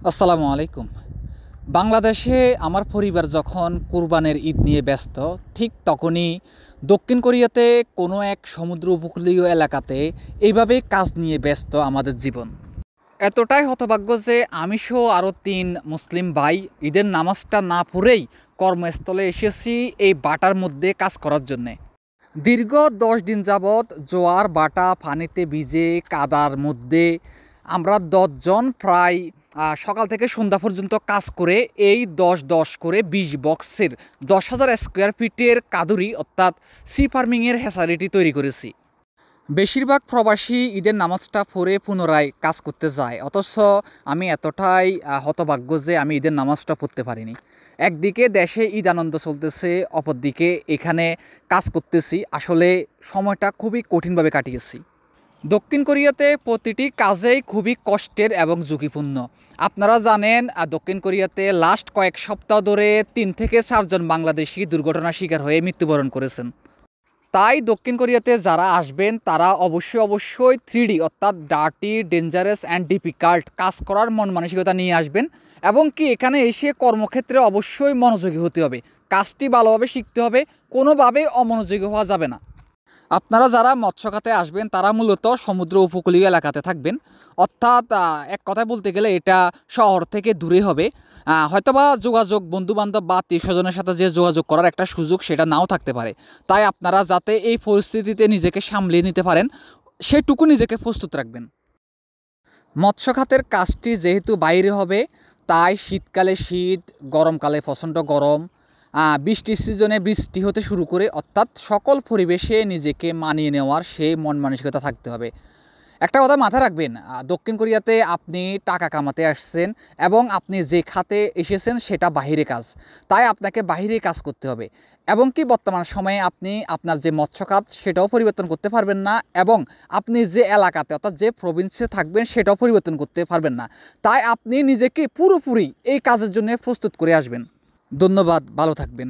আসসালামু আলাইকুম। বাংলাদেশে আমার পরিবার যখন কুরবানের ঈদ নিয়ে ব্যস্ত, ঠিক তখনই দক্ষিণ কোরিয়াতে কোনো এক সমুদ্র উপকূলীয় এলাকাতে এইভাবেই কাজ নিয়ে ব্যস্ত আমাদের জীবন। এতটাই হতভাগ্য যে আমি সহ আরও ৩ মুসলিম ভাই ঈদের নামাজটা না পড়েই কর্মস্থলে এসেছি এই বাটার মধ্যে কাজ করার জন্যে। দীর্ঘ ১০ দিন যাবৎ জোয়ার বাটা পানিতে ভিজে কাদার মধ্যে আমরা ১০ জন প্রায় সকাল থেকে সন্ধ্যা পর্যন্ত কাজ করে এই ১০-১০ করে ২০ বক্সের ১০,০০০ স্কোয়ার ফিটের কাদুরি অর্থাৎ সি ফার্মিংয়ের হ্যাচারিটি তৈরি করেছি। বেশিরভাগ প্রবাসী ঈদের নামাজটা পড়ে পুনরায় কাজ করতে যায়, অথচ আমি এতটাই হতভাগ্য যে আমি ঈদের নামাজটা পড়তে পারিনি। একদিকে দেশে ঈদ আনন্দ চলতেছে, অপরদিকে এখানে কাজ করতেছি। আসলে সময়টা খুবই কঠিনভাবে কাটিয়েছি। দক্ষিণ কোরিয়াতে প্রতিটি কাজেই খুবই কষ্টের এবং ঝুঁকিপূর্ণ। আপনারা জানেন দক্ষিণ কোরিয়াতে লাস্ট কয়েক সপ্তাহ ধরে ৩ থেকে ৪ জন বাংলাদেশি দুর্ঘটনার শিকার হয়ে মৃত্যুবরণ করেছেন। তাই দক্ষিণ কোরিয়াতে যারা আসবেন তারা অবশ্যই 3D অর্থাৎ ডার্টি, ডেঞ্জারাস অ্যান্ড ডিফিকাল্ট কাজ করার মন মানসিকতা নিয়ে আসবেন, এবং কি এখানে এসে কর্মক্ষেত্রে অবশ্যই মনোযোগী হতে হবে। কাজটি ভালোভাবে শিখতে হবে, কোনোভাবেই অমনোযোগী হওয়া যাবে না। আপনারা যারা মৎস্য খাতে আসবেন তারা মূলত সমুদ্র উপকূলীয় এলাকাতে থাকবেন, অর্থাৎ এক কথায় বলতে গেলে এটা শহর থেকে দূরে হবে। হয়তোবা যোগাযোগ বন্ধুবান্ধব বা আত্মীয়স্বজনের সাথে যে যোগাযোগ করার একটা সুযোগ সেটা নাও থাকতে পারে। তাই আপনারা যাতে এই পরিস্থিতিতে নিজেকে সামলিয়ে নিতে পারেন সেটুকু নিজেকে প্রস্তুত রাখবেন। মৎস্য খাতের কাজটি যেহেতু বাইরে হবে, তাই শীতকালে শীত, গরমকালে প্রচণ্ড গরম, বৃষ্টির সিজনে বৃষ্টি হতে শুরু করে, অর্থাৎ সকল পরিবেশে নিজেকে মানিয়ে নেওয়ার সেই মন মানসিকতা থাকতে হবে। একটা কথা মাথায় রাখবেন, দক্ষিণ কোরিয়াতে আপনি টাকা কামাতে আসছেন এবং আপনি যে খাতে এসেছেন সেটা বাহিরে কাজ, তাই আপনাকে বাহিরে কাজ করতে হবে। এবং কি বর্তমান সময়ে আপনি আপনার যে মৎস্য খাত সেটাও পরিবর্তন করতে পারবেন না, এবং আপনি যে এলাকাতে অর্থাৎ যে প্রভিন্সে থাকবেন সেটাও পরিবর্তন করতে পারবেন না। তাই আপনি নিজেকে পুরোপুরি এই কাজের জন্য প্রস্তুত করে আসবেন। ধন্যবাদ, ভালো থাকবেন।